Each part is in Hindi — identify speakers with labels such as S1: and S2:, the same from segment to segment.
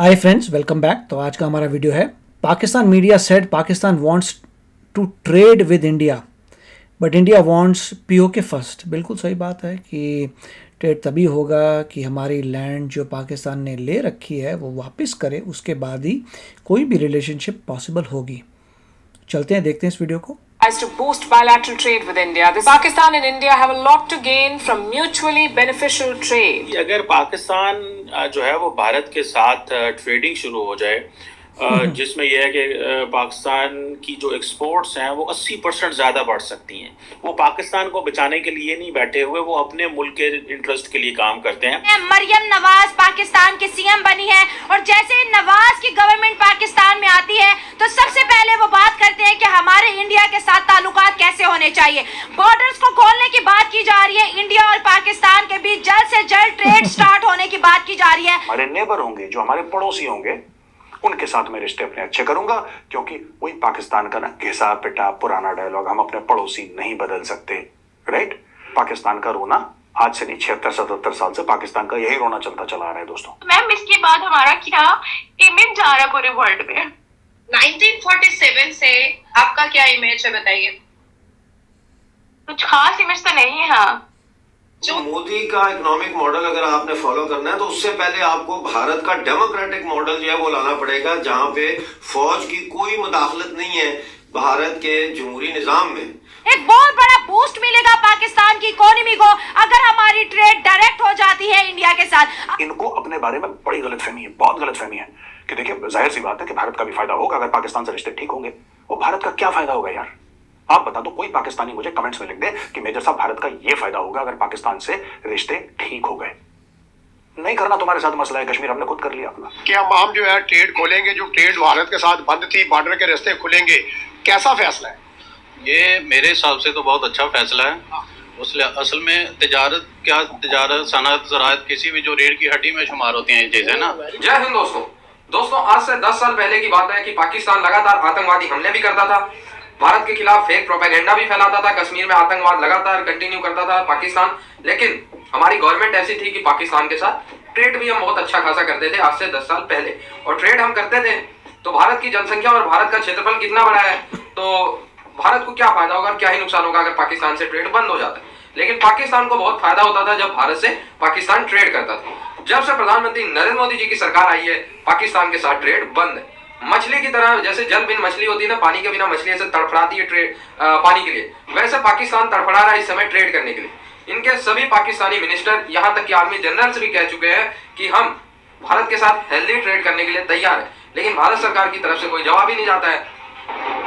S1: Hi friends, welcome back. तो आज का हमारा वीडियो है Pakistan media said Pakistan wants to trade with India but India wants POK first. बिल्कुल सही बात है कि ट्रेड तभी होगा कि हमारी लैंड जो पाकिस्तान ने ले रखी है वो वापस करे, उसके बाद ही कोई भी रिलेशनशिप पॉसिबल होगी। चलते हैं, देखते हैं इस वीडियो को।
S2: To boost bilateral trade with India. Pakistan and India have a lot to gain from mutually beneficial trade.
S3: अगर पाकिस्तान जो है वो भारत के साथ ट्रेडिंग शुरू हो जाए, जिसमें यह है कि पाकिस्तान की जो एक्सपोर्ट्स हैं वो 80% ज़्यादा बढ़ सकती हैं। वो पाकिस्तान को बचाने के लिए नहीं बैठे हुए, वो अपने मुल्क के इंटरेस्ट के लिए काम करते हैं।
S4: मरियम नवाज पाकिस्तान की सीएम बनी है और जैसे नवाज की गवर्नमेंट पाकिस्तान में आती है तो सबसे पहले वो बात करते हैं कि हमारे इंडिया के साथ ताल्लुकात कैसे होने चाहिए। बॉर्डर्स को खोलने की बात की जा रही है, इंडिया और पाकिस्तान के बीच जल्द से जल्द ट्रेड स्टार्ट होने की बात की जा रही है।
S5: हमारे नेबर होंगे, जो हमारे पड़ोसी होंगे, उनके साथ मैं रिश्ते अपने अच्छे करूंगा, क्योंकि वही पाकिस्तान का ना घिसा पिटा पुराना डायलॉग, हम अपने पड़ोसी नहीं बदल सकते। राइट? पाकिस्तान का रोना आज से नहीं, 76-77 साल से पाकिस्तान का यही रोना चलता चला आ रहा है दोस्तों।
S6: मैम, इसके बाद हमारा क्या इमेज जा रहा है पूरे वर्ल्ड में?
S7: 1947 से आपका क्या इमेज है, बताइए।
S6: कुछ खास इमेज तो नहीं है। हाँ,
S8: जो मोदी का इकोनॉमिक मॉडल अगर आपने फॉलो करना है तो उससे पहले आपको भारत का डेमोक्रेटिक मॉडल जो है वो लाना पड़ेगा, जहां पे फौज की कोई मुदाखलत नहीं है भारत के जमहूरी निजाम में।
S4: एक बहुत बड़ा बूस्ट मिलेगा पाकिस्तान की इकोनॉमी को अगर हमारी ट्रेड डायरेक्ट हो जाती है इंडिया के साथ।
S5: इनको अपने बारे में बड़ी गलतफहमी है, बहुत गलतफहमी है कि देखिए, जाहिर सी बात है कि भारत का भी फायदा होगा अगर पाकिस्तान से रिश्ते ठीक होंगे। वो भारत का क्या फायदा होगा यार? आप बता दो, कोई पाकिस्तानी मुझे कमेंट्स में लिख दे कि मेजर साहब भारत का ये फायदा होगा अगर पाकिस्तान से रिश्ते ठीक हो गए। नहीं करना तुम्हारे साथ मसला है, कश्मीर हमने खुद कर लिया अपना।
S9: कि हम जो है ट्रेड खोलेंगे, जो ट्रेड भारत के साथ बंद थी, बॉर्डर के रास्ते खुलेंगे, कैसा फैसला है
S10: ये? मेरे हिसाब से तो बहुत अच्छा फैसला है। उसले असल में तिजारत सनअत ज़राअत किसी भी जो रीढ़ की हड्डी में शुमार होती हैं ये चीज़ें ना।
S11: जय हिंद दोस्तों, आज से 10 साल पहले की बात है कि पाकिस्तान लगातार आतंकवादी हमले भी करता था, भारत के खिलाफ फेक प्रोपेगेंडा भी फैलाता था, कश्मीर में आतंकवाद लगातार कंटिन्यू करता था पाकिस्तान। लेकिन हमारी गवर्नमेंट ऐसी थी कि पाकिस्तान के साथ ट्रेड भी हम बहुत अच्छा खासा करते थे आज से 10 साल पहले। और ट्रेड हम करते थे तो भारत की जनसंख्या और भारत का क्षेत्रफल कितना बड़ा है, तो भारत को क्या फायदा होगा, क्या ही नुकसान होगा अगर पाकिस्तान से ट्रेड बंद हो जाता है। लेकिन पाकिस्तान को बहुत फायदा होता था जब भारत से पाकिस्तान ट्रेड करता था। जब से प्रधानमंत्री नरेंद्र मोदी जी की सरकार आई है, पाकिस्तान के साथ ट्रेड बंद है। मछली की तरह, जैसे जल बिन मछली होती है ना, पानी के बिना मछली ऐसे तड़फड़ाती है ट्रेड पानी के लिए, वैसे पाकिस्तान तड़फड़ा रहा है इस समय ट्रेड करने के लिए। इनके सभी पाकिस्तानी मिनिस्टर, यहाँ तक कि आर्मी जनरल्स भी कह चुके हैं कि हम भारत के साथ हेल्दी ट्रेड करने के लिए तैयार है, लेकिन भारत सरकार की तरफ से कोई जवाब ही नहीं जाता है।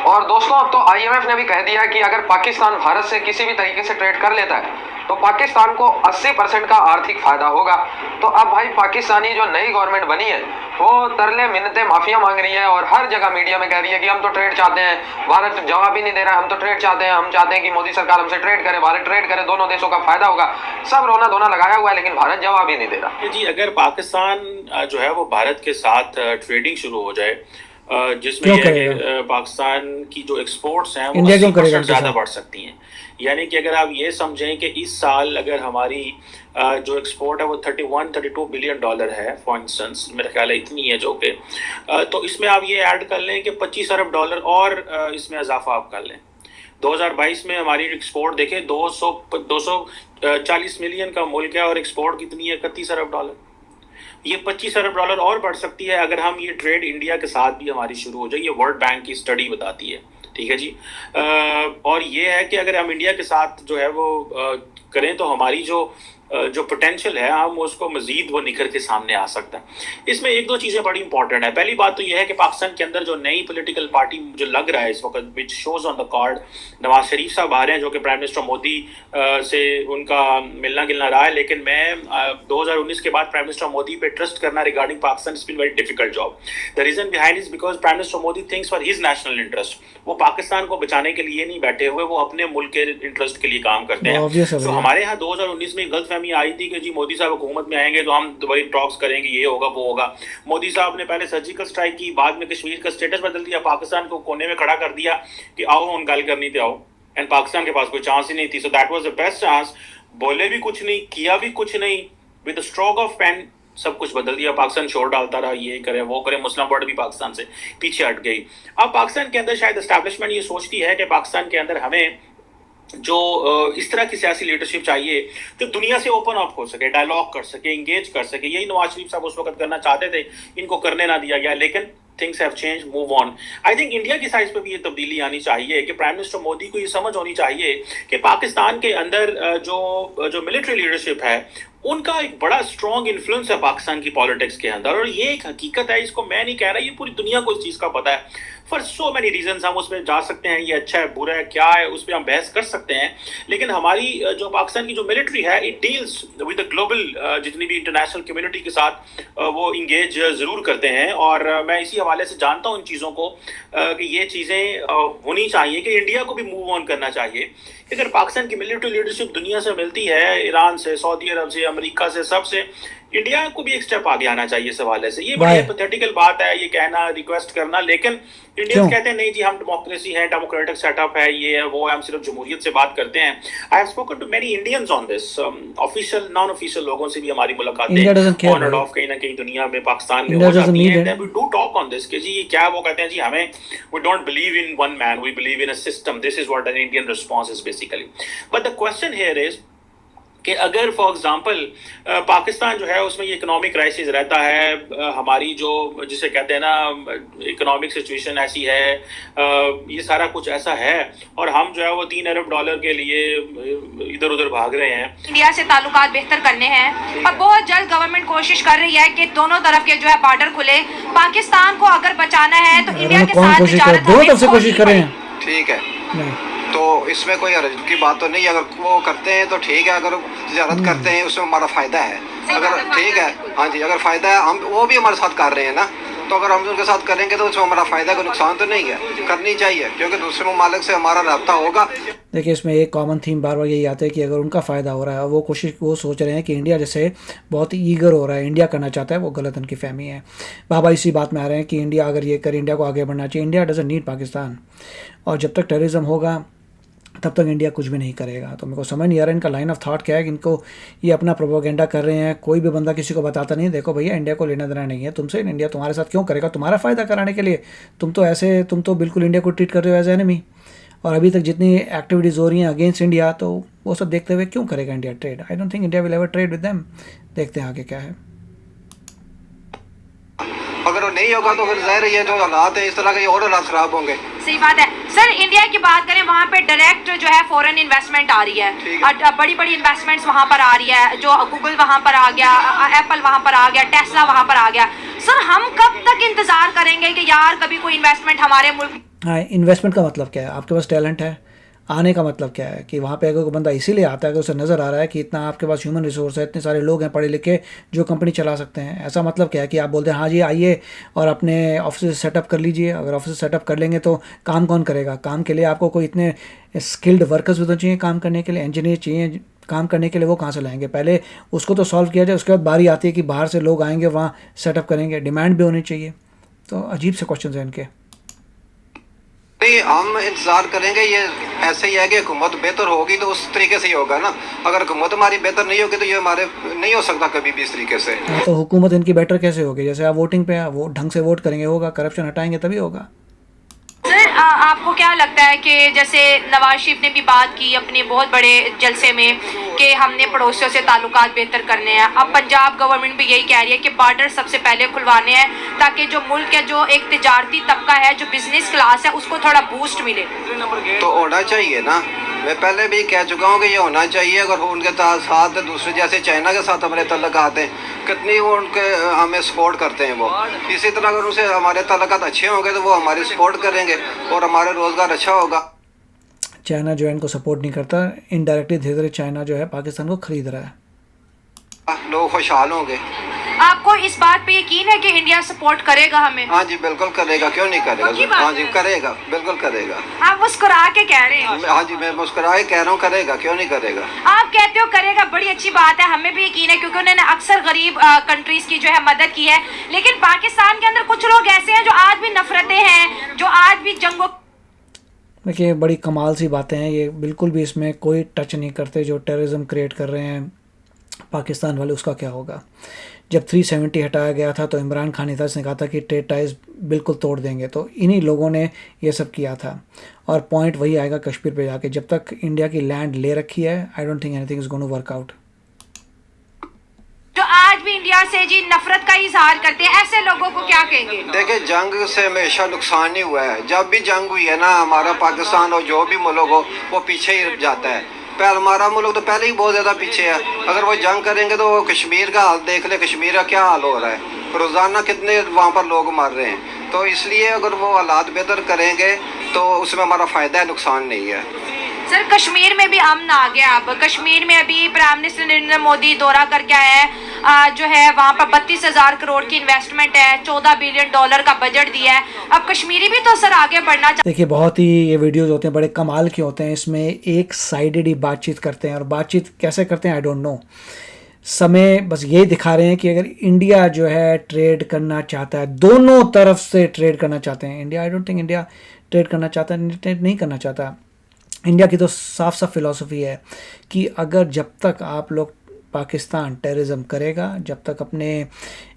S12: और दोस्तों, अब तो आईएमएफ ने भी कह दिया कि अगर पाकिस्तान भारत से किसी भी तरीके से ट्रेड कर लेता है तो पाकिस्तान को 80% का आर्थिक फायदा होगा। तो अब भाई पाकिस्तानी जो नई गवर्नमेंट बनी है वो तरले मिन्नतें माफिया मांग रही है और हर जगह मीडिया में कह रही है कि हम तो ट्रेड चाहते हैं, भारत जवाब ही नहीं दे रहा है, हम तो ट्रेड चाहते हैं, हम चाहते हैं कि मोदी सरकार हमसे ट्रेड करे, भारत ट्रेड करे, दोनों देशों का फायदा होगा। सब रोना धोना लगाया हुआ है लेकिन भारत जवाब ही नहीं दे रहा।
S3: जी, अगर पाकिस्तान जो है वो भारत के साथ ट्रेडिंग शुरू हो जाए, जिसमें यह है कि पाकिस्तान की जो एक्सपोर्ट्स हैं वो 80% ज़्यादा बढ़ सकती हैं। यानी कि अगर आप ये समझें कि इस साल अगर हमारी जो एक्सपोर्ट है वो 31-32 बिलियन डॉलर है, फॉर इंस्टेंस, मेरा ख्याल है इतनी है, जो कि तो इसमें आप ये ऐड कर लें कि 25 अरब डॉलर और इसमें इजाफा आप कर लें। 2022 में हमारी एक्सपोर्ट देखें 240 मिलियन का मुल्क है और एक्सपोर्ट कितनी है? 31 अरब डॉलर। ये 25 अरब डॉलर और बढ़ सकती है अगर हम ये ट्रेड इंडिया के साथ भी हमारी शुरू हो जाए। ये वर्ल्ड बैंक की स्टडी बताती है, ठीक है जी। और ये है कि अगर हम इंडिया के साथ जो है वो करें तो हमारी जो पोटेंशियल है हम उसको मजीद वो निखर के सामने आ सकता है। इसमें एक दो चीज़ें बड़ी इंपॉर्टेंट है। पहली बात तो यह है कि पाकिस्तान के अंदर जो नई पॉलिटिकल पार्टी जो लग रहा है इस वक्त, which shows on the card, Nawaz Sharif साहब आ रहे हैं जो कि प्राइम मिनिस्टर मोदी से उनका मिलना गिलना रहा है, लेकिन मैं 2019 के बाद प्राइम मिनिस्टर मोदी पे ट्रस्ट करना regarding Pakistan is been very difficult job. The reason behind is because prime minister Modi thinks for his national interest. वो पाकिस्तान को बचाने के लिए नहीं बैठे हुए, वो अपने मुल्क के इंटरेस्ट के लिए काम करते हैं। तो हमारे यहाँ 2019 में गलतफहमी आई थी कि जी मोदी साहब हुकूमत में आएंगे तो हम दुबई टॉक्स करेंगे, ये होगा वो होगा। मोदी साहब ने पहले सर्जिकल स्ट्राइक की, बाद में कश्मीर का स्टेटस बदल दिया, पाकिस्तान को कोने में खड़ा कर दिया कि आओ हम गल करनी थे आओ, एंड पाकिस्तान के पास कोई चांस ही नहीं थी। So that was the best chance. बोले भी कुछ नहीं, किया भी कुछ नहीं, विद स्ट्रोक ऑफ पेन सब कुछ बदल दिया, पाकिस्तान शोर डालता रहा, ये करे वो करे, मुस्लिम वर्ल्ड भी पाकिस्तान से पीछे हट गई। अब पाकिस्तान के अंदर शायद एस्टैब्लिशमेंट ये सोचती है कि पाकिस्तान के अंदर हमें जो इस तरह की सियासी लीडरशिप चाहिए जो दुनिया से ओपन अप हो सके, डायलॉग कर सके, इंगेज कर सके। यही नवाज शरीफ साहब उस वक्त करना चाहते थे, इनको करने ना दिया गया, लेकिन things have change, move on. I think India की साइड पे भी ये तब्दीली आनी चाहिए कि प्राइम मिनिस्टर मोदी को ये समझ होनी चाहिए कि पाकिस्तान के अंदर जो मिलिट्री लीडरशिप है उनका एक बड़ा स्ट्रॉन्ग इन्फ्लुएंस है पाकिस्तान की पॉलिटिक्स के अंदर, और ये एक हकीकत है, इसको मैं नहीं कह रहा, ये पूरी दुनिया को इस चीज़ का पता है। फॉर सो मैनी रीजंस हम उस पर जा सकते हैं, ये अच्छा है बुरा है क्या है उस पर हम बहस कर सकते हैं, लेकिन हमारी जो पाकिस्तान की जो मिलिट्री है it deals with the global, जितनी भी इंटरनेशनल कम्युनिटी के साथ वो इंगेज ज़रूर करते हैं। और मैं इसी हवाले से जानता हूँ इन चीज़ों को कि ये चीज़ें होनी चाहिए कि इंडिया को भी मूव ऑन करना चाहिए। अगर पाकिस्तान की मिलिट्री लीडरशिप दुनिया से मिलती है, ईरान से, सऊदी अरब से, अमेरिका से, सबसे, इंडिया को भी एक स्टेप आगे आना चाहिए इस हवाले से। ये बड़ी हाइपोथेटिकल बात है ये कहना, रिक्वेस्ट करना, लेकिन इंडियंस कहते हैं नहीं जी हम डेमोक्रेसी है, डेमोक्रेटिक सेटअप है, ये है वो है, हम सिर्फ जमहूरियत से बात करते हैं। I have spoken to many Indians on this, official non official लोगों से भी हमारी मुलाकातें ऑन एंड ऑफ कहीं ना कहीं दुनिया में पाकिस्तान में हो जाती हैं, and we do talk on this कि जी ये क्या, वो कहते हैं जी हमें we don't believe in one man, we believe in a system, this is what an Indian response is basically. But the question here is कि अगर फॉर एग्जांपल पाकिस्तान जो है उसमें ये इकोनॉमिक क्राइसिस रहता है, हमारी जो जिसे कहते हैं ना इकोनॉमिक सिचुएशन ऐसी है, ये सारा कुछ ऐसा है, और हम जो है वो $3 अरब के लिए इधर उधर भाग रहे हैं।
S4: इंडिया से ताल्लुकात बेहतर करने हैं और बहुत जल्द गवर्नमेंट कोशिश कर रही है कि दोनों तरफ के जो है बॉर्डर खुले। पाकिस्तान को अगर बचाना है तो इंडिया के साथ
S1: दो तरफ से कोशिश कर रहे हैं,
S13: ठीक है, तो इसमें कोई हर्ज की बात तो नहीं। अगर वो करते हैं तो ठीक है, अगर तिजारत करते हैं उसमें हमारा फ़ायदा है, अगर ठीक है, हाँ जी, अगर फ़ायदा है, हम वो भी हमारे साथ कर रहे हैं ना, तो अगर हम उनके साथ करेंगे तो उसमें हमारा फ़ायदा, कोई नुकसान तो नहीं है, करनी चाहिए, क्योंकि दूसरे ममालिक से हमारा रब्ता होगा।
S1: देखिए इसमें एक कॉमन थीम बार बार यही आता है कि अगर उनका फ़ायदा हो रहा है, वो सोच रहे हैं कि इंडिया जैसे बहुत ईगर हो रहा है, इंडिया करना चाहता है, वो गलत उनकी फहमी है। बाबा इसी बात में आ रहे हैं कि इंडिया अगर ये करे, इंडिया को आगे बढ़ना चाहिए, इंडिया डजंट नीड पाकिस्तान, और जब तक टेररिज्म होगा तब तक इंडिया कुछ भी नहीं करेगा। तो मेरे को समझ नहीं आ रहा इनका लाइन ऑफ थॉट क्या है कि इनको ये अपना प्रोपोगेंडा कर रहे हैं। कोई भी बंदा किसी को बताता नहीं देखो भैया इंडिया को लेना देना नहीं है तुमसे, इंडिया तुम्हारे साथ क्यों करेगा, तुम्हारा फ़ायदा कराने के लिए। तुम तो बिल्कुल इंडिया को ट्रीट कर रहे हो एज एनिमी, और अभी तक जितनी एक्टिविटीज़ हो रही हैं अगेंस्ट इंडिया, तो वो सब देखते हुए क्यों करेगा India trade. I don't think India will ever trade with them. देखते हैं आगे क्या है।
S13: अगर वो नहीं होगा तो फिर ज़ाहिर है ये जो हालात है इस तरह के और हालात ख़राब होंगे।
S4: सही बात है सर। इंडिया की बात करें वहाँ पे डायरेक्ट जो है फॉरेन इन्वेस्टमेंट आ रही है, और बड़ी बड़ी इन्वेस्टमेंट्स वहाँ पर आ रही है, जो गूगल वहाँ पर आ गया, एप्पल वहाँ पर आ गया, टेस्ला वहाँ पर आ गया। सर हम कब तक इंतज़ार करेंगे कि यार कभी कोई इन्वेस्टमेंट हमारे मुल्क।
S1: हाँ, इन्वेस्टमेंट का मतलब क्या है, आपके पास टैलेंट है, आने का मतलब क्या है कि वहाँ पे अगर कोई बंदा इसीलिए आता है कि उसे नज़र आ रहा है कि इतना आपके पास ह्यूमन रिसोर्स है, इतने सारे लोग हैं पढ़े लिखे जो कंपनी चला सकते हैं। ऐसा मतलब क्या है कि आप बोलते हैं हाँ जी आइए और अपने ऑफिस सेटअप कर लीजिए। अगर ऑफिस सेटअप कर लेंगे तो काम कौन करेगा? काम के लिए आपको कोई इतने स्किल्ड वर्कर्स भी तो चाहिए, काम करने के लिए इंजीनियर चाहिए काम करने के लिए। वो कहाँ से लाएंगे? पहले उसको तो सॉल्व किया जाए, उसके बाद बारी आती है कि बाहर से लोग आएंगे वहाँ सेटअप करेंगे। डिमांड भी होनी चाहिए। तो अजीब से क्वेश्चन हैं इनके।
S13: नहीं, हम इंतजार करेंगे, ये ऐसे ही है कि हुकूमत बेहतर होगी तो उस तरीके से ही होगा ना। अगर हुकूमत हमारी बेहतर नहीं होगी तो ये हमारे नहीं हो सकता कभी भी इस तरीके से।
S1: तो हुकूमत इनकी बेटर कैसे होगी? जैसे आप वोटिंग पे वो ढंग से वोट करेंगे होगा, करप्शन हटाएंगे तभी होगा।
S4: सर आपको क्या लगता है कि जैसे नवाज शरीफ ने भी बात की अपने बहुत बड़े जलसे में कि हमने पड़ोसियों से ताल्लुकात बेहतर करने हैं, अब पंजाब गवर्नमेंट भी यही कह रही है कि बॉर्डर सबसे पहले खुलवाने हैं ताकि जो मुल्क है, जो एक तिजारती तबका है, जो बिजनेस क्लास है, उसको थोड़ा बूस्ट मिले।
S13: तो होना चाहिए ना, मैं पहले भी कह चुका हूँ कि ये होना चाहिए। अगर उनके साथ दूसरे जैसे चाइना के साथ हमारे तल्लुकात हैं, कितनी वो उनके हमें सपोर्ट करते हैं वो, इसी तरह अगर उनसे हमारे तल्लुकात अच्छे होंगे तो वो हमारी सपोर्ट करेंगे और हमारे रोज़गार अच्छा होगा।
S1: चाइना जो है इनको सपोर्ट नहीं करता, इनडायरेक्टली धीरे धीरे चाइना जो है पाकिस्तान को खरीद रहा है।
S13: लोग खुशहाल होंगे।
S4: आपको इस बात पे यकीन है कि इंडिया सपोर्ट करेगा हमें?
S13: हाँ जी बिल्कुल करेगा, क्यों नहीं करेगा? हाँ जी करेगा, बिल्कुल करेगा।
S4: आप मुस्कुरा के कह रहे हैं?
S13: हाँ जी मैं मुस्कुरा के कह रहा हूँ करेगा, क्यों नहीं करेगा।
S4: आप कहते हो करेगा, बड़ी अच्छी बात है, हमें भी यकीन है क्योंकि उन्होंने अक्सर गरीब कंट्रीज की जो है मदद की है। लेकिन पाकिस्तान के अंदर कुछ लोग ऐसे हैं जो आज भी नफरतें हैं, जो आज भी जंगों।
S1: देखिए बड़ी कमाल सी बातें हैं ये, बिल्कुल भी इसमें कोई टच नहीं करते जो टेररिज्म क्रिएट कर रहे हैं पाकिस्तान वाले, उसका क्या होगा। जब 370 हटाया गया था तो इमरान खान ने कहा था कि ट्रेड टाइज बिल्कुल तोड़ देंगे, तो इन्हीं लोगों ने ये सब किया था। और पॉइंट वही आएगा कश्मीर पे जाके, जब तक इंडिया की लैंड ले रखी है, I don't think anything is going to work out.
S4: जो आज भी इंडिया से जी नफरत का इजहार करते हैं, ऐसे लोगों को क्या कहेंगे?
S13: देखिए, जंग से हमेशा नुकसान ही हुआ है। जब भी जंग हुई है ना, हमारा पाकिस्तान और जो भी मुल्क हो वो पीछे ही जाता है। पर हमारा मुल्क तो पहले ही बहुत ज़्यादा पीछे है। अगर वो जंग करेंगे तो वो कश्मीर का हाल देख ले, कश्मीर का क्या हाल हो रहा है, रोज़ाना कितने वहाँ पर लोग मर रहे हैं। तो इसलिए अगर वो हालात बेहतर करेंगे तो उसमें हमारा फ़ायदा है, नुकसान नहीं है।
S4: सर, कश्मीर में भी अमन आ गया। अब कश्मीर में अभी प्राइम मिनिस्टर नरेंद्र मोदी दौरा करके आए हैं, जो है वहाँ पर 32,000 करोड़ की इन्वेस्टमेंट है, $14 बिलियन का बजट दिया है। अब कश्मीरी भी तो सर आगे बढ़ना चाहिए।
S1: देखिए, बहुत ही ये वीडियोस होते हैं, बड़े कमाल के होते हैं। इसमें एक साइडेड ही बातचीत करते हैं, और बातचीत कैसे करते हैं आई डोंट नो। समय बस यही दिखा रहे हैं कि अगर इंडिया जो है ट्रेड करना चाहता है, दोनों तरफ से ट्रेड करना चाहते हैं India, I don't think India trade करना चाहता है, ट्रेड नहीं करना चाहता। इंडिया की तो साफ साफ फिलॉसफी है कि अगर जब तक आप लोग पाकिस्तान टेररिज्म करेगा, जब तक अपने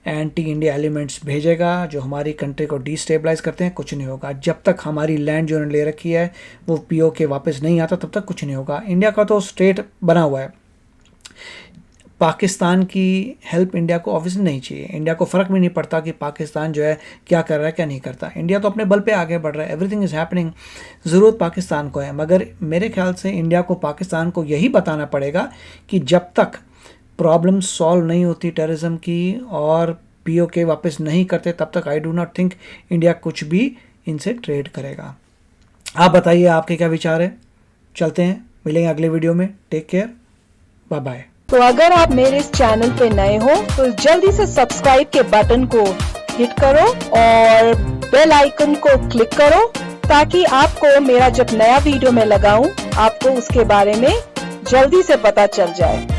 S1: एंटी इंडिया एलिमेंट्स भेजेगा जो हमारी कंट्री को डिस्टेबलाइज करते हैं, कुछ नहीं होगा। जब तक हमारी लैंड जो उन्होंने ले रखी है वो पीओके वापस नहीं आता, तब तक कुछ नहीं होगा। इंडिया का तो स्टेट बना हुआ है, पाकिस्तान की हेल्प इंडिया को ऑब्वियसली नहीं चाहिए। इंडिया को फ़र्क भी नहीं पड़ता कि पाकिस्तान जो है क्या कर रहा है क्या नहीं करता। इंडिया तो अपने बल पे आगे बढ़ रहा है, एवरीथिंग इज़ हैपनिंग। ज़रूरत पाकिस्तान को है, मगर मेरे ख्याल से इंडिया को पाकिस्तान को यही बताना पड़ेगा कि जब तक प्रॉब्लम सॉल्व नहीं होती टेररिज्म की और पीओके वापस नहीं करते, तब तक I do not think India कुछ भी इनसे ट्रेड करेगा। आप बताइए आपके क्या विचार है। चलते हैं, मिलेंगे अगले वीडियो में। Take care, bye bye.
S14: तो अगर आप मेरे इस चैनल पे नए हो तो जल्दी से सब्सक्राइब के बटन को हिट करो और बेल आइकन को क्लिक करो, ताकि आपको मेरा जब नया वीडियो मैं लगाऊं आपको उसके बारे में जल्दी से पता चल जाए।